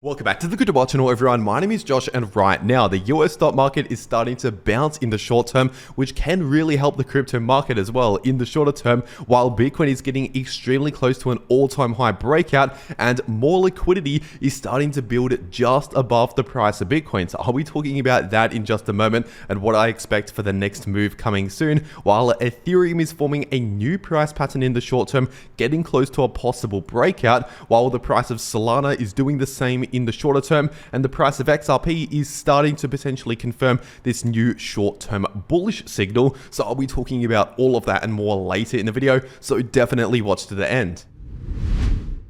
Welcome back to the cryptowrld channel, everyone. My name is Josh, and right now the US stock market is starting to bounce in the short term, which can really help the crypto market as well in the shorter term, while Bitcoin is getting extremely close to an all-time high breakout and more liquidity is starting to build just above the price of Bitcoin. So I'll be talking about that in just a moment and what I expect for the next move coming soon, while Ethereum is forming a new price pattern in the short term, getting close to a possible breakout, while the price of Solana is doing the same in the shorter term, and the price of XRP is starting to potentially confirm this new short-term bullish signal. So I'll be talking about all of that and more later in the video, so definitely watch to the end.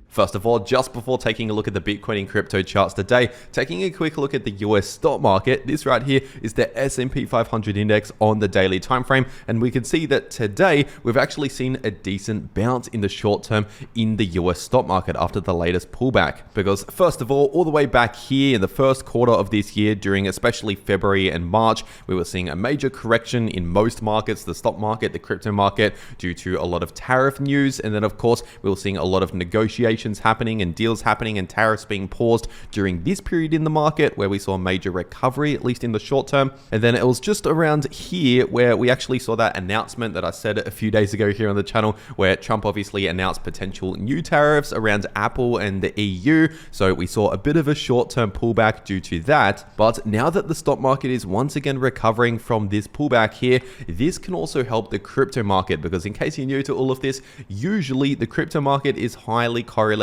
First of all, just before taking a look at the Bitcoin and crypto charts today, taking a quick look at the US stock market. This right here is the S&P 500 index on the daily time frame, and we can see that today we've actually seen a decent bounce in the short term in the US stock market after the latest pullback. Because first of all the way back here in the first quarter of this year, during especially February and March, we were seeing a major correction in most markets, the stock market, the crypto market, due to a lot of tariff news, and then of course we were seeing a lot of negotiations happening and deals happening and tariffs being paused during this period in the market, where we saw a major recovery, at least in the short term. And then it was just around here where we actually saw that announcement that I said a few days ago here on the channel, where Trump obviously announced potential new tariffs around Apple and the EU. So we saw a bit of a short-term pullback due to that. But now that the stock market is once again recovering from this pullback here, this can also help the crypto market, because in case you're new to all of this, usually the crypto market is highly correlated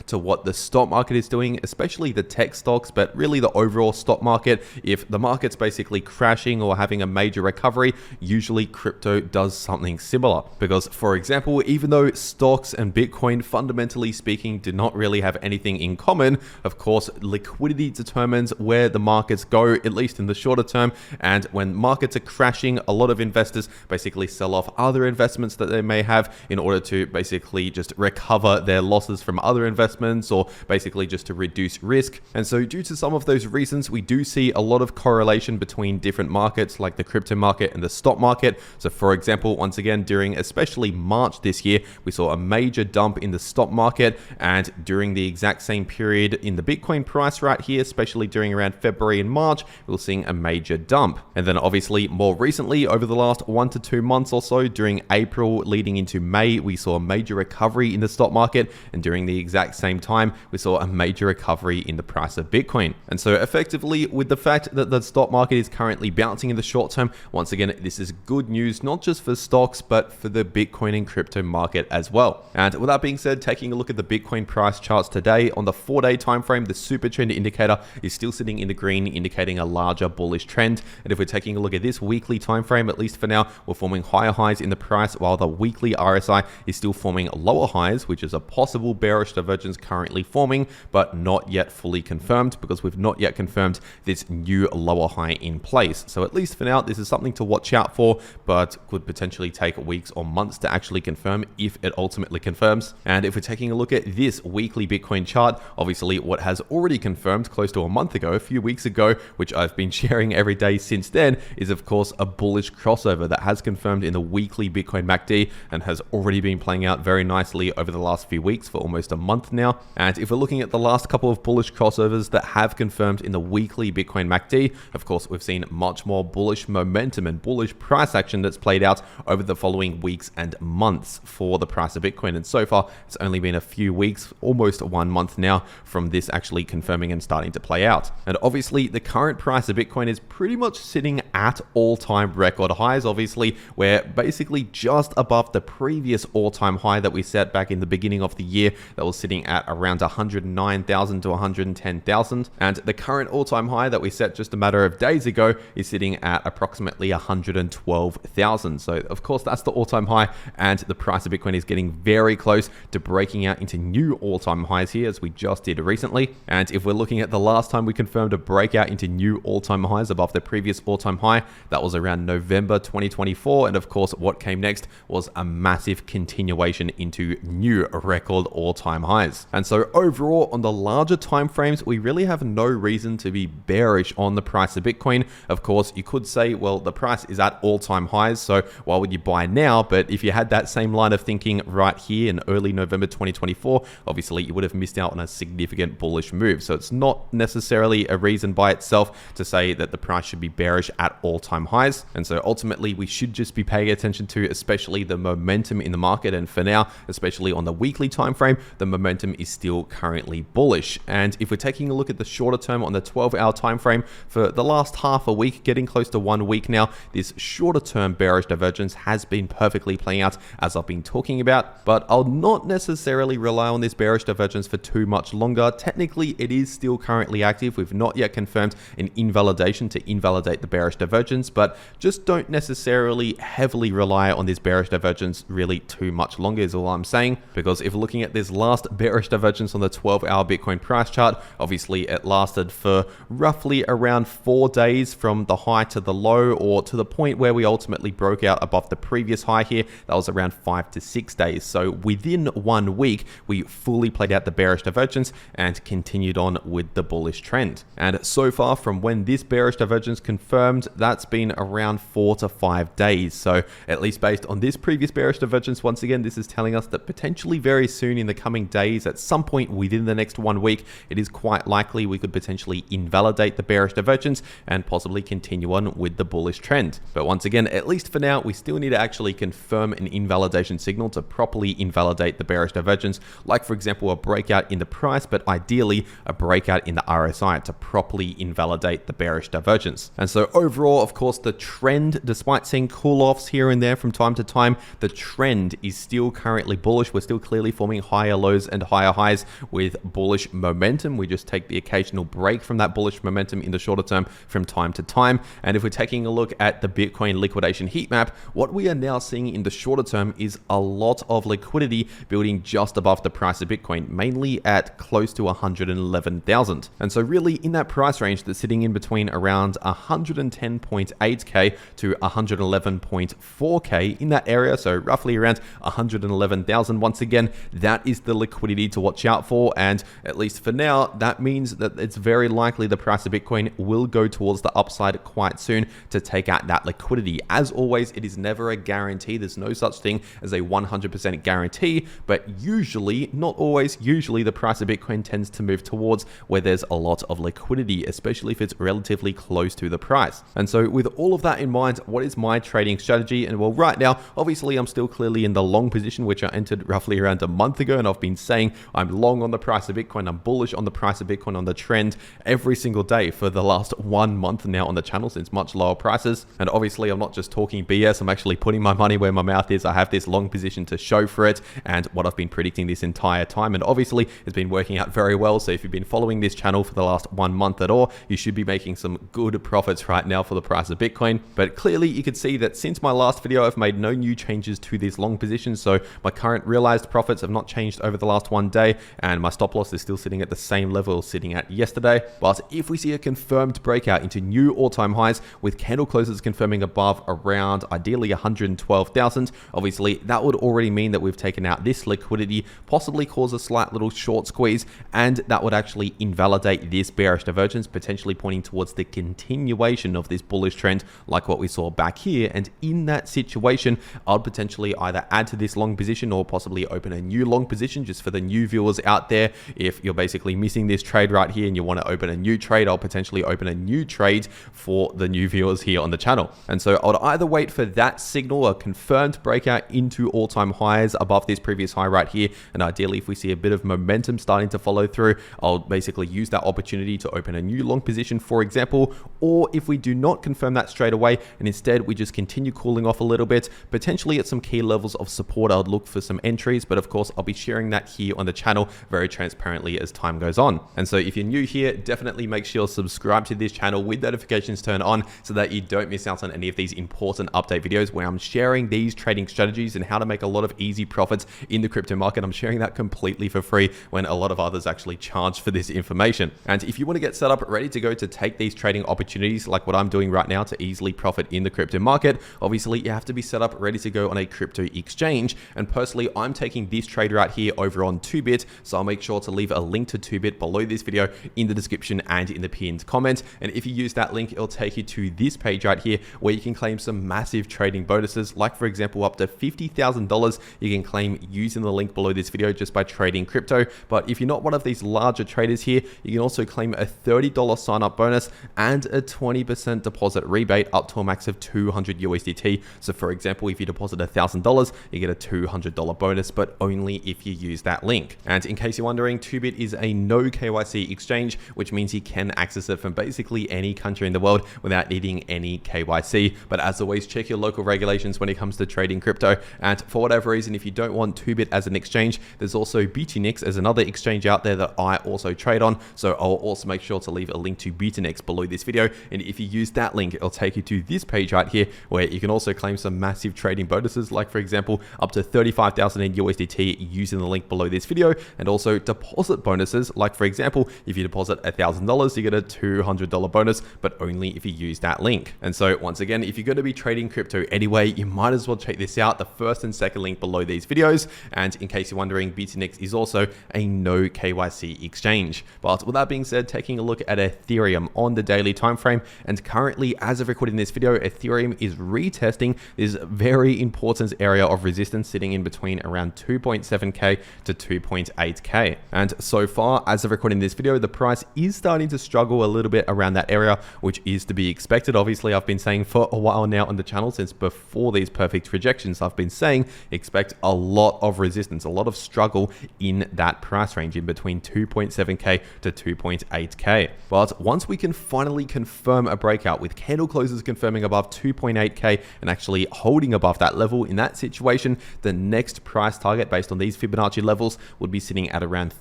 to what the stock market is doing, especially the tech stocks, but really the overall stock market. If the market's basically crashing or having a major recovery, usually crypto does something similar. Because for example, even though stocks and Bitcoin, fundamentally speaking, do not really have anything in common, of course, liquidity determines where the markets go, at least in the shorter term. And when markets are crashing, a lot of investors basically sell off other investments that they may have in order to basically just recover their losses from other investments, or basically just to reduce risk. And so due to some of those reasons, we do see a lot of correlation between different markets like the crypto market and the stock market. So for example, once again, during especially March this year, we saw a major dump in the stock market, and during the exact same period in the Bitcoin price right here, especially during around February and March, we were seeing a major dump. And then obviously more recently, over the last 1 to 2 months or so, during April leading into May, we saw a major recovery in the stock market, and during the exact same time, we saw a major recovery in the price of Bitcoin. And so effectively, with the fact that the stock market is currently bouncing in the short term, once again, this is good news, not just for stocks, but for the Bitcoin and crypto market as well. And with that being said, taking a look at the Bitcoin price charts today, on the 4-day time frame, the super trend indicator is still sitting in the green, indicating a larger bullish trend. And if we're taking a look at this weekly time frame, at least for now, we're forming higher highs in the price, while the weekly RSI is still forming lower highs, which is a possible bearish divergence currently forming, but not yet fully confirmed, because we've not yet confirmed this new lower high in place. So at least for now, this is something to watch out for, but could potentially take weeks or months to actually confirm, if it ultimately confirms. And if we're taking a look at this weekly Bitcoin chart, obviously what has already confirmed close to a month ago, a few weeks ago, which I've been sharing every day since then, is of course a bullish crossover that has confirmed in the weekly Bitcoin MACD and has already been playing out very nicely over the last few weeks for almost a month now. And if we're looking at the last couple of bullish crossovers that have confirmed in the weekly Bitcoin MACD, of course, we've seen much more bullish momentum and bullish price action that's played out over the following weeks and months for the price of Bitcoin. And so far, it's only been a few weeks, almost 1 month now, from this actually confirming and starting to play out. And obviously, the current price of Bitcoin is pretty much sitting at all-time record highs. Obviously, we're basically just above the previous all-time high that we set back in the beginning of the year, that was sitting at around 109,000 to 110,000. And the current all-time high that we set just a matter of days ago is sitting at approximately 112,000. So of course, that's the all-time high, and the price of Bitcoin is getting very close to breaking out into new all-time highs here, as we just did recently. And if we're looking at the last time we confirmed a breakout into new all-time highs above the previous all-time high, that was around November 2024. And of course, what came next was a massive continuation into new record all-time all-time highs. And so overall, on the larger time frames, we really have no reason to be bearish on the price of Bitcoin. Of course, you could say, well, the price is at all-time highs, so why would you buy now? But if you had that same line of thinking right here in early November 2024, obviously you would have missed out on a significant bullish move. So it's not necessarily a reason by itself to say that the price should be bearish at all-time highs. And so ultimately, we should just be paying attention to especially the momentum in the market. And for now, especially on the weekly time frame, the momentum is still currently bullish. And if we're taking a look at the shorter term on the 12-hour time frame, for the last half a week, getting close to 1 week now, this shorter term bearish divergence has been perfectly playing out as I've been talking about. But I'll not necessarily rely on this bearish divergence for too much longer. Technically, it is still currently active. We've not yet confirmed an invalidation to invalidate the bearish divergence, but just don't necessarily heavily rely on this bearish divergence really too much longer is all I'm saying. Because if we're looking at this last bearish divergence on the 12-hour Bitcoin price chart, obviously it lasted for roughly around 4 days from the high to the low, or to the point where we ultimately broke out above the previous high here. That was around 5 to 6 days. So within 1 week, we fully played out the bearish divergence and continued on with the bullish trend. And so far from when this bearish divergence confirmed, that's been around 4 to 5 days. So at least based on this previous bearish divergence, once again, this is telling us that potentially very soon in the coming days, at some point within the next 1 week, it is quite likely we could potentially invalidate the bearish divergence and possibly continue on with the bullish trend. But once again, at least for now, we still need to actually confirm an invalidation signal to properly invalidate the bearish divergence, like for example, a breakout in the price, but ideally a breakout in the RSI to properly invalidate the bearish divergence. And so overall, of course, the trend, despite seeing cool-offs here and there from time to time, the trend is still currently bullish. We're still clearly forming higher lows and higher highs with bullish momentum. We just take the occasional break from that bullish momentum in the shorter term from time to time. And if we're taking a look at the Bitcoin liquidation heat map, what we are now seeing in the shorter term is a lot of liquidity building just above the price of Bitcoin, mainly at close to 111,000. And so really in that price range that's sitting in between around 110.8k to 111.4k in that area, so roughly around 111,000. Once again, that is the liquidity to watch out for. And at least for now, that means that it's very likely the price of Bitcoin will go towards the upside quite soon to take out that liquidity. As always, it is never a guarantee. There's no such thing as a 100% guarantee, but usually, not always, usually the price of Bitcoin tends to move towards where there's a lot of liquidity, especially if it's relatively close to the price. And so with all of that in mind, what is my trading strategy? And well, right now, obviously I'm still clearly in the long position, which I entered roughly around a month ago. And I've been saying I'm long on the price of Bitcoin. I'm bullish on the price of Bitcoin on the trend every single day for the last 1 month now on the channel since much lower prices. And obviously I'm not just talking BS. I'm actually putting my money where my mouth is. I have this long position to show for it and what I've been predicting this entire time. And obviously it's been working out very well. So if you've been following this channel for the last 1 month at all, you should be making some good profits right now for the price of Bitcoin. But clearly you can see that since my last video, I've made no new changes to this long position. So my current realized profits have not changed over the last 1 day, and my stop loss is still sitting at the same level sitting at yesterday. But if we see a confirmed breakout into new all-time highs with candle closes confirming above around ideally 112,000, obviously that would already mean that we've taken out this liquidity, possibly cause a slight little short squeeze, and that would actually invalidate this bearish divergence, potentially pointing towards the continuation of this bullish trend like what we saw back here. And in that situation, I'd potentially either add to this long position or possibly open a new long position. Just for the new viewers out there, if you're basically missing this trade right here and you want to open a new trade, I'll potentially open a new trade for the new viewers here on the channel. And so I would either wait for that signal, a confirmed breakout into all-time highs above this previous high right here, and ideally if we see a bit of momentum starting to follow through, I'll basically use that opportunity to open a new long position, for example. Or if we do not confirm that straight away and instead we just continue cooling off a little bit, potentially at some key levels of support, I would look for some entries. But of course, I'll be sharing that here on the channel very transparently as time goes on. And so if you're new here, definitely make sure you subscribe to this channel with notifications turned on so that you don't miss out on any of these important update videos where I'm sharing these trading strategies and how to make a lot of easy profits in the crypto market. I'm sharing that completely for free when a lot of others actually charge for this information. And if you want to get set up ready to go to take these trading opportunities like what I'm doing right now to easily profit in the crypto market, obviously you have to be set up ready to go on a crypto exchange. And personally, I'm taking this trade right here over on 2bit, so I'll make sure to leave a link to 2bit below this video in the description and in the pinned comment. And if you use that link, it'll take you to this page right here where you can claim some massive trading bonuses, like for example up to $50,000 you can claim using the link below this video just by trading crypto. But if you're not one of these larger traders here, you can also claim a $30 sign up bonus and a 20% deposit rebate up to a max of 200 USDT. So for example, if you deposit $1,000, you get a $200 bonus, but only if you use that link. And in case you're wondering, 2bit is a no KYC exchange, which means you can access it from basically any country in the world without needing any KYC. But as always, check your local regulations when it comes to trading crypto. And for whatever reason, if you don't want 2bit as an exchange, there's also Bitfinex as another exchange out there that I also trade on. So I'll also make sure to leave a link to Bitfinex below this video. And if you use that link, it'll take you to this page right here where you can also claim some massive trading bonuses, like for example, up to 35,000 in USDT using the link below this video, and also deposit bonuses, like for example, if you deposit $1,000, you get a $200 bonus, but only if you use that link. And so once again, if you're going to be trading crypto anyway, you might as well check this out, the first and second link below these videos. And in case you're wondering, Bitfinex is also a no KYC exchange. But with that being said, taking a look at Ethereum on the daily time frame, and currently as of recording this video, Ethereum is retesting this very important area of resistance sitting in between around 2.7k to 2.8k. And so far as of recording this video, the price is starting to struggle a little bit around that area, which is to be expected. Obviously, I've been saying for a while now on the channel, since before these perfect projections, I've been saying expect a lot of resistance, a lot of struggle in that price range in between 2.7k to 2.8k. But once we can finally confirm a breakout with candle closes confirming above 2.8k and actually holding above that level, in that situation, the next price target based on these Fibonacci levels would be sitting at around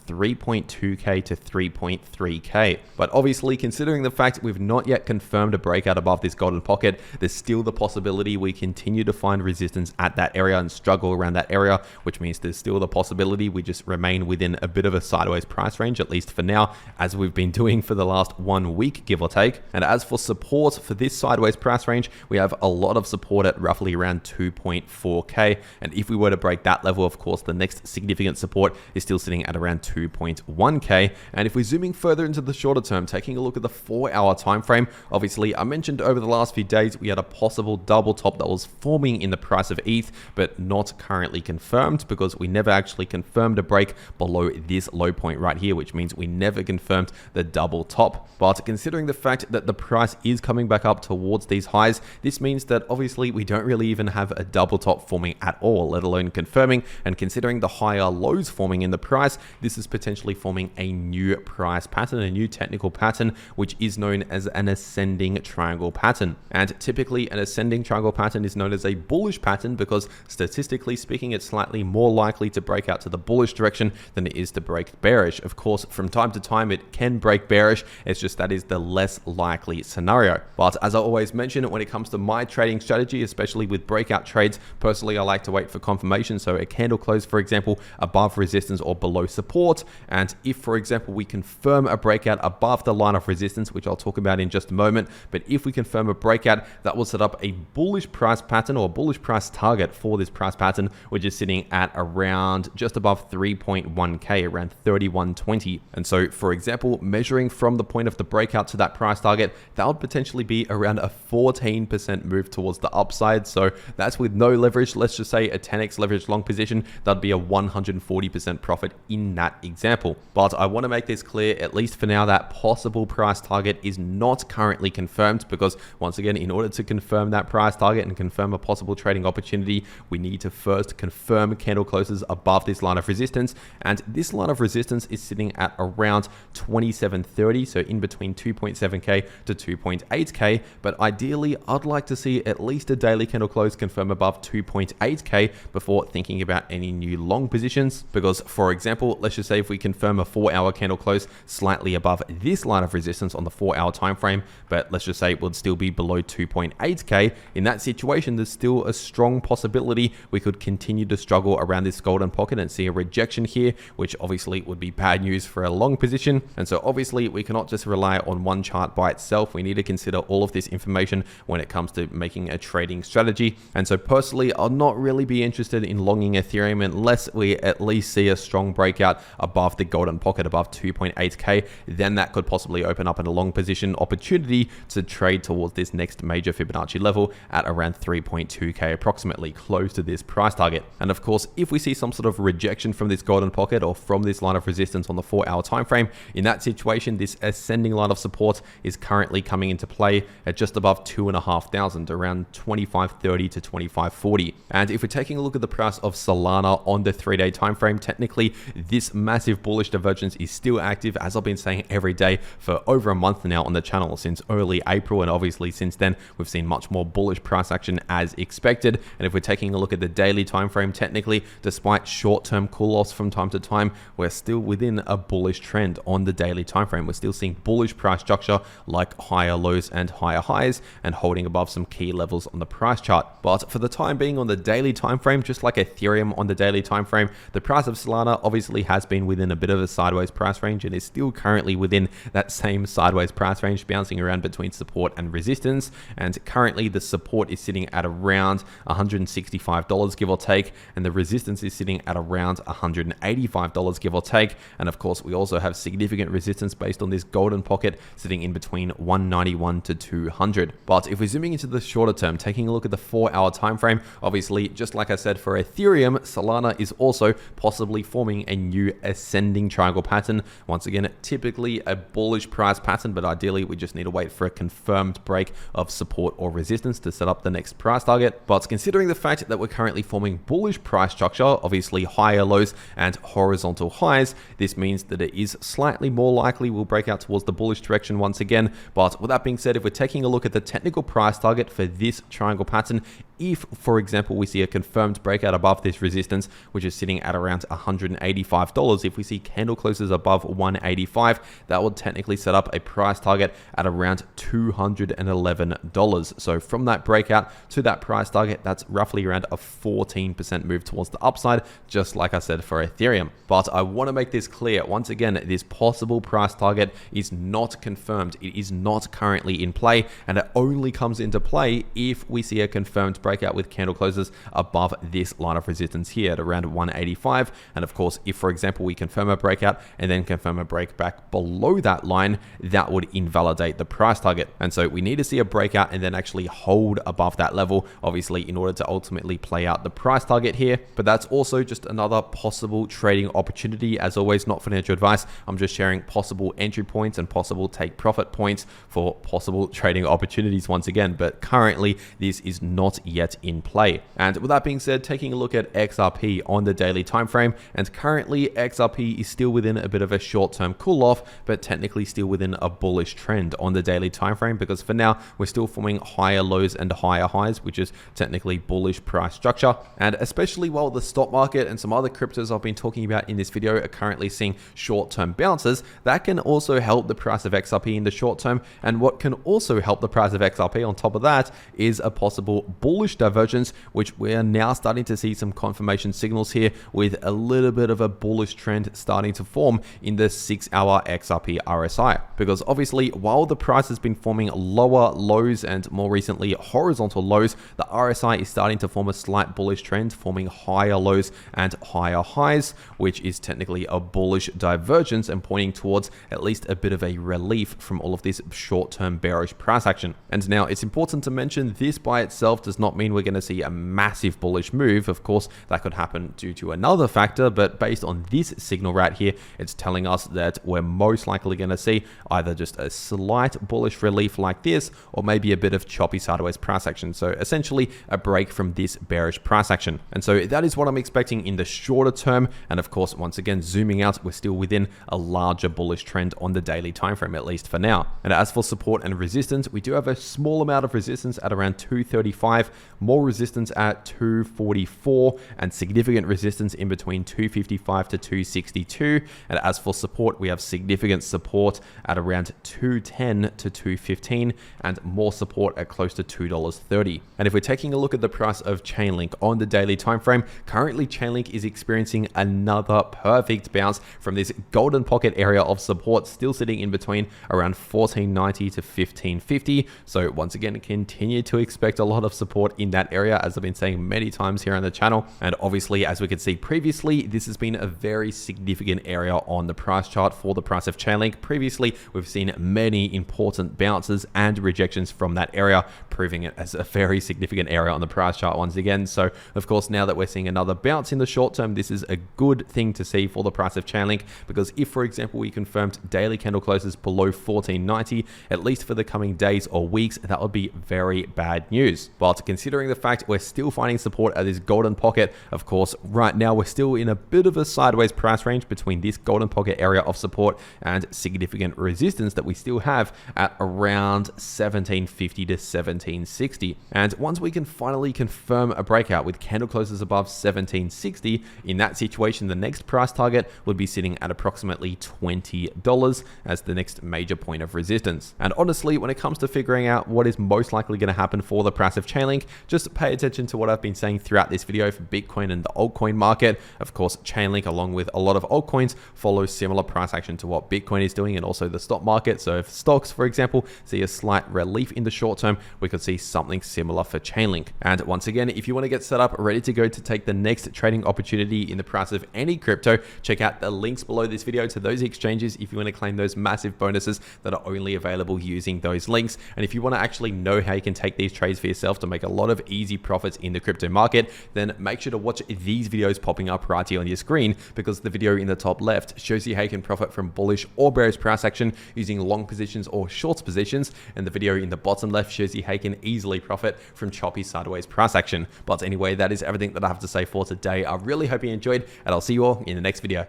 3.2k to 3.3k. But obviously, considering the fact we've not yet confirmed a breakout above this golden pocket, there's still the possibility we continue to find resistance at that area and struggle around that area, which means there's still the possibility we just remain within a bit of a sideways price range, at least for now, as we've been doing for the last 1 week, give or take. And as for support for this sideways price range, we have a lot of support at roughly around 2.4k. And if we were to break that level, of course, the next significant support is still sitting at around 2.1k. And if we're zooming further into the shorter term, taking a look at the 4-hour time frame, obviously I mentioned over the last few days we had a possible double top that was forming in the price of ETH, but not currently confirmed because we never actually confirmed a break below this low point right here, which means we never confirmed the double top. But considering the fact that the price is coming back up towards these highs, this means that obviously we don't really even have a double top forming at all, let alone confirming. And considering the higher lows forming in the price, this is potentially forming a new price pattern, a new technical pattern, which is known as an ascending triangle pattern. And typically an ascending triangle pattern is known as a bullish pattern because statistically speaking, it's slightly more likely to break out to the bullish direction than it is to break bearish. Of course, from time to time, it can break bearish. It's just that is the less likely scenario. But as I always mention, when it comes to my trading strategy, especially with breakout trades, personally, I like to wait for confirmation. So a candle close, for example, above resistance or below support. And if, for example, we confirm a breakout above the line of resistance, which I'll talk about in just a moment, but if we confirm a breakout, that will set up a bullish price pattern or bullish price target for this price pattern, which is sitting at around just above 3.1k, around 31.20. And so, for example, measuring from the point of the breakout to that price target, that would potentially be around a 14% move towards the upside. So that's with no leverage. Let's just say a 10x leverage long position, that'd be a 140% profit in that example. But I want to make this clear, at least for now, that possible price target is not currently confirmed because once again, in order to confirm that price target and confirm a possible trading opportunity, we need to first confirm candle closes above this line of resistance. And this line of resistance is sitting at around 27.30, so in between 2.7k to 2.8k. But ideally, I'd like to see at least a daily candle close confirm above 2.8k before thinking about any new long positions. Because, for example, let's just say if we confirm a 4-hour candle close slightly above this line of resistance on the 4-hour time frame, but let's just say it would still be below 2.8k, in that situation, there's still a strong possibility we could continue to struggle around this golden pocket and see a rejection here, which obviously would be bad news for a long position. And so obviously we cannot just rely on one chart by itself. We need to consider all of this information when it comes to making a trading strategy. And so personally, I'll not really be interested in longing Ethereum unless we we at least see a strong breakout above the golden pocket above 2.8k, then that could possibly open up in a long position opportunity to trade towards this next major Fibonacci level at around 3.2k, approximately close to this price target. And of course, if we see some sort of rejection from this golden pocket or from this line of resistance on the 4-hour time frame, in that situation, this ascending line of support is currently coming into play at just above 2,500, around 2530 to 2540. And if we're taking a look at the price of Solana on the 3-day time frame, technically this massive bullish divergence is still active, as I've been saying every day for over a month now on the channel since early April, and obviously since then we've seen much more bullish price action as expected. And if we're taking a look at the daily time frame, technically despite short-term cool-offs from time to time, we're still within a bullish trend on the daily time frame. We're still seeing bullish price structure like higher lows and higher highs and holding above some key levels on the price chart. But for the time being on the daily time frame, just like Ethereum on the daily time frame, the price of Solana obviously has been within a bit of a sideways price range and is still currently within that same sideways price range, bouncing around between support and resistance. And currently the support is sitting at around $165 give or take, and the resistance is sitting at around $185 give or take. And of course we also have significant resistance based on this golden pocket sitting in between 191 to 200. But if we're zooming into the shorter term, taking a look at the 4-hour time frame, obviously just like I said for Ethereum, Solana is also possibly forming a new ascending triangle pattern. Once again, typically a bullish price pattern, but ideally we just need to wait for a confirmed break of support or resistance to set up the next price target. But considering the fact that we're currently forming bullish price structure, obviously higher lows and horizontal highs, this means that it is slightly more likely we'll break out towards the bullish direction once again. But with that being said, if we're taking a look at the technical price target for this triangle pattern, if for example we see a confirmed breakout above this resistance, which is sitting at around $185, if we see candle closes above 185, that would technically set up a price target at around $211. So from that breakout to that price target, that's roughly around a 14% move towards the upside, just like I said for Ethereum. But I want to make this clear once again, this possible price target is not confirmed. It is not currently in play, and it only comes into play if we see a confirmed breakout with candle closes above this line of resistance here at around 185. And of course, if for example we confirm a breakout and then confirm a break back below that line, that would invalidate the price target. And so we need to see a breakout and then actually hold above that level, obviously in order to ultimately play out the price target here. But that's also just another possible trading opportunity. As always, not financial advice. I'm just sharing possible entry points and possible take profit points for possible trading opportunities once again. But currently this is not yet in play. And with that being said, taking a look at XRP on the daily time frame, and currently XRP is still within a bit of a short-term cool-off, but technically still within a bullish trend on the daily time frame, because for now we're still forming higher lows and higher highs, which is technically bullish price structure. And especially while the stock market and some other cryptos I've been talking about in this video are currently seeing short-term bounces, that can also help the price of XRP in the short term. And what can also help the price of XRP on top of that is a possible bullish divergence, which we're now starting to see some confirmation signals here, with a little bit of a bullish trend starting to form in the 6-hour XRP RSI. Because obviously while the price has been forming lower lows and more recently horizontal lows, the RSI is starting to form a slight bullish trend, forming higher lows and higher highs, which is technically a bullish divergence and pointing towards at least a bit of a relief from all of this short-term bearish price action. And now it's important to mention, this by itself does not mean we're going to see a massive bullish move. Of course, that could happen due to another factor, but based on this signal right here, it's telling us that we're most likely going to see either just a slight bullish relief like this, or maybe a bit of choppy sideways price action. So essentially a break from this bearish price action. And so that is what I'm expecting in the shorter term. And of course, once again, zooming out, we're still within a larger bullish trend on the daily time frame, at least for now. And as for support and resistance, we do have a small amount of resistance at around 235, more resistance at 244, and significant resistance in between 255 to 262. And as for support, we have significant support at around 210 to 215, and more support at close to $2.30. And if we're taking a look at the price of Chainlink on the daily time frame, currently Chainlink is experiencing another perfect bounce from this golden pocket area of support, still sitting in between around 1490 to 1550. So once again, continue to expect a lot of support in that area, as I've been saying many times here on the channel. And obviously, as we could see previously, this has been a very significant area on the price chart for the price of Chainlink. Previously, we've seen many important bounces and rejections from that area, proving it as a very significant area on the price chart once again. So of course, now that we're seeing another bounce in the short term, this is a good thing to see for the price of Chainlink, because if, for example, we confirmed daily candle closes below 1490, at least for the coming days or weeks, that would be very bad news. But considering the fact we're still finding support at this golden pocket, of course, right now we're still in a bit of a sideways price range between this golden pocket area of support and significant resistance that we still have at around 1750 to 1760. And once we can finally confirm a breakout with candle closes above 1760, in that situation, the next price target would be sitting at approximately $20 as the next major point of resistance. And honestly, when it comes to figuring out what is most likely going to happen for the price of Chainlink, just pay attention to what I've been saying throughout this video for Bitcoin and the altcoin market. Of course, Chainlink, along with a lot of altcoins, follow similar price action to what Bitcoin is doing, and also the stock market. So if stocks, for example, see a slight relief in the short term, we could see something similar for Chainlink. And once again, if you want to get set up ready to go to take the next trading opportunity in the price of any crypto, check out the links below this video to those exchanges if you want to claim those massive bonuses that are only available using those links. And if you want to actually know how you can take these trades for yourself to make a lot of easy profits in the crypto market, then make sure to watch these videos popping up right here on your screen, because the video in the top left shows you how you can profit from bullish or bearish price action using long positions or short positions, and the video in the bottom left shows you how you can easily profit from choppy sideways price action. But anyway, that is everything that I have to say for today. I really hope you enjoyed, and I'll see you all in the next video.